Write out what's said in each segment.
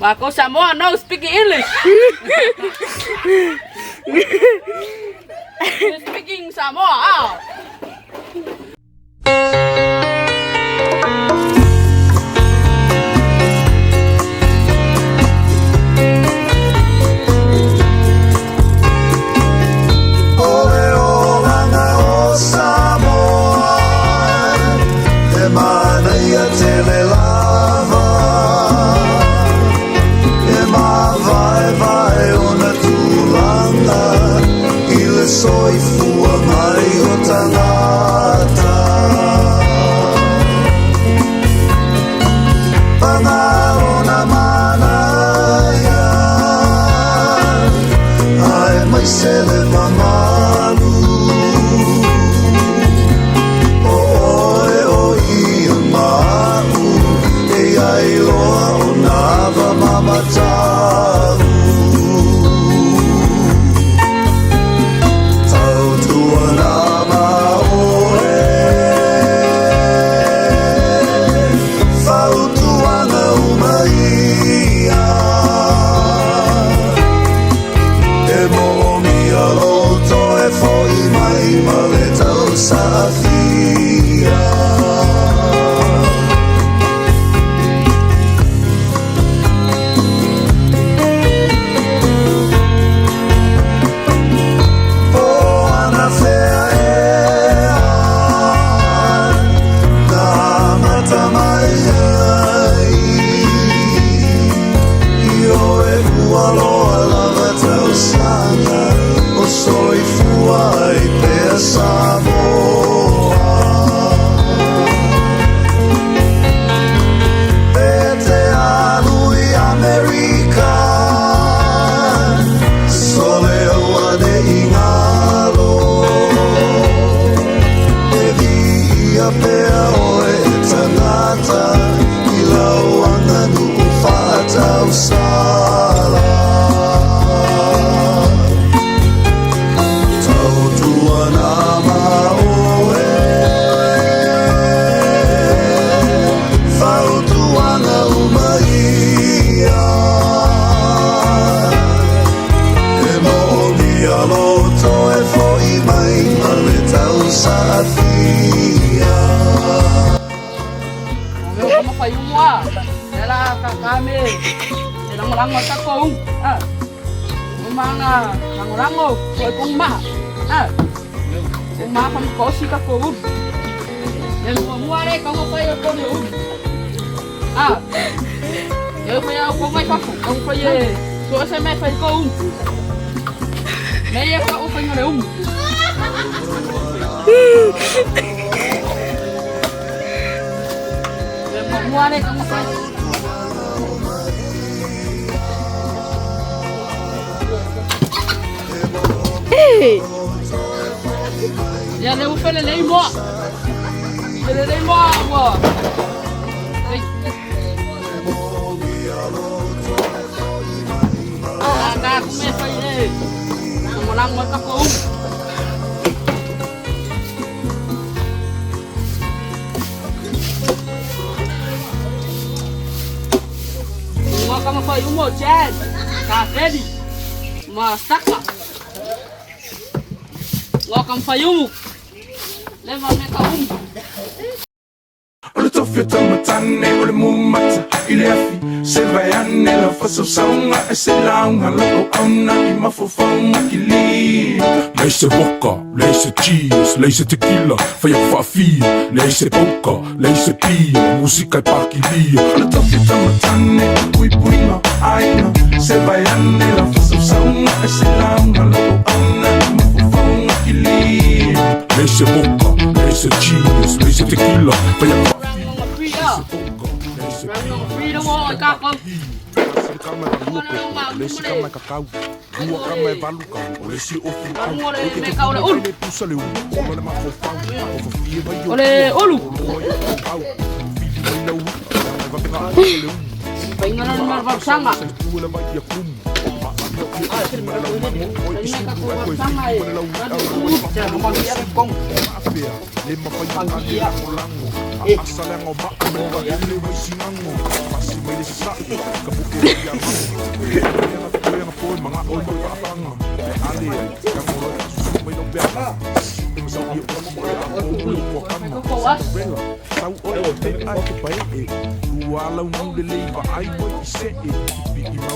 Ako Samoa no speak English. Speaking Samoa. Soifua mai o tangata Pangaro na manaya Ai mai sele mamalu Oe o ia mau E ai loa o nava mamataru Samoa Pete alui Amerika Sole ua de ingalo E via pea oe tangata I lauanga nu whātau sala kami lango takong mga lango ko kung ma kung ma kan ko si takong yan mo muare ko mo kayo ko yo yo kaya ko mai ka ko ko ye so sa mai fa ko me ka o pa ngare yan mo muare ko mo kayo Ya le ufele le mo. Le mo mo. Ka kume fa ye. Mo lang mo ka ko. Mo ka mo fa mo jan. Ka ready. Ma saka. Welcome Fayumu. Leva meka Ole tofia tamatane, ole mumata, ile afi, se vaiane, la fasa saunga, e se launga, loko auna, I mafofaunga ki li. Leise vodka, leise cheese, leise tequila, faya fafia, leise poka, leise pia, musika I pakilia. Ole tofia tamatane, pui puinga, aina, se vaiane, la fasa saunga, e se launga, loko auna, I mafofaunga ki li. Leise vodka, leise cheese, leise tequila, faya fafia. freedom on kako. Lesi kama kakau, dua kama evaluka, lesi ofi au, ole olu. Pengenan marbar sanga.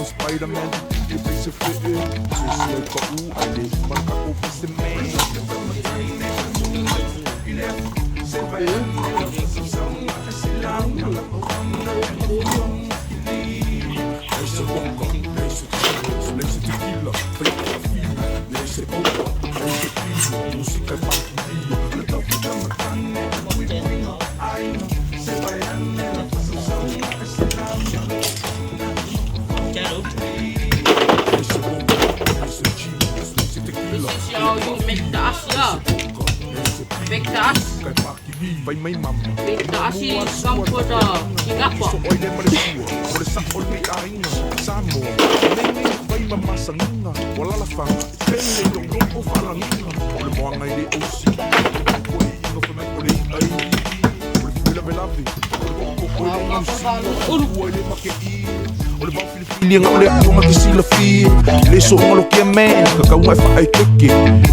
Spider-Man, you be so fit in. So got all I did, man, got all this in me. Vektasi kampo da Singapore. Feeling oleh aku maki sila feel Leso ngalo kia man Kakau ngai wha ai keke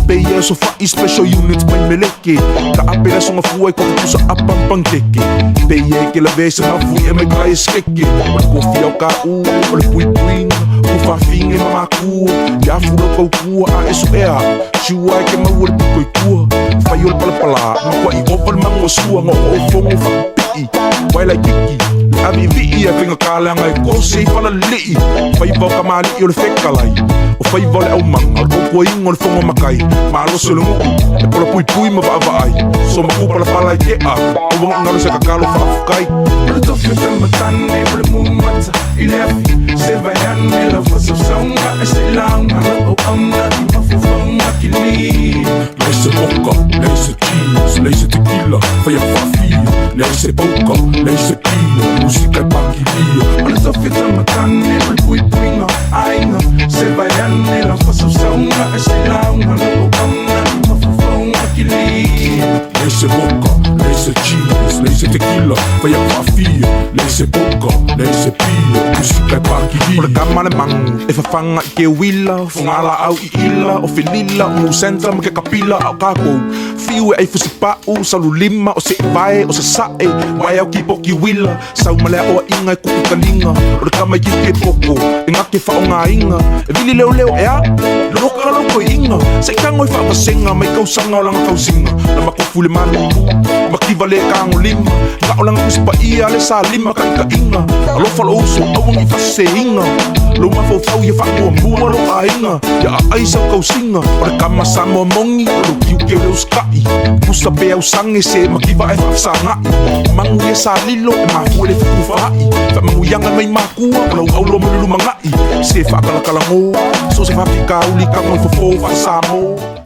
Peia so wha I special units mai meleke Ka ape la songa fuai kwa kutusa apang pang teke Peia ke la vese nga fui e mai kai skeke Ole kofi au ka u Ole pui pui Ku wha finge mamaku Kia fura kau kua a esu ea Shua ke mau ole pukoi kua Whai ole pala pala Ngakwa I oval mango sua Ngako o fongo wha pii Wai lai kiki Abi vii e venga kalanga e kose I whala lii Whai vau ka mali I ole whekalai O whai vau le au manga O kua ingo le whongo makai Malo se le nguku E pola pui pui ma vaa vaai So maku pala pala I te a O wangu ngalo se kakalo whaafukai Ole tofi o tama tane Ole mumata I le afi Se vai ane la whasa saunga E se launga O auna I mafufonga ki li Leise boka, leise cheese Leise tequila, whai a whawhia Leise boka, leise kia Musika e pakilia Ole tofi o tama tane Ole pui puinga Ainga Se vai ane la whasa saunga E se launga O auna I mafufonga ki li Leise boka, leise cheese Leise tequila, whai a whawhia Leise boka, leise pia Musika e pakilia Ole kamane mangu E whawhanga I ke wila Whangala au I ila O whilila O musenta ma ke kapila Au kako Fiu e ai whusipau Salu lima O se vai O se sae Wai au ki poki wila Sau malea o inga e kuku kalinga O le kama I ke poko E ngake wha o ngā inga E vili leo leo e a Loroka lau koe inga Se kango I wha wasenga Mai kau sanga o langa kau singa Na makofu le manu Makiva le kango lima Nga o langa kuspa ia Le sa lima ka ika inga Alofa lo uso Awang I whase inga Lo mafau fau ia wha mua mua lo a inga Ia a aisa o kau singa O le kama Samoa mongi O lo kiu ke leo skai Kusa pe au sange se makiva e whafsa ngai Mangu e sa lilo e mafu le whiku whahai Wha mangu yanga mai makua O lau au lo malulu mangai Se whakalakala ngō So se whapika uli ka ngoi fofo wha Samoa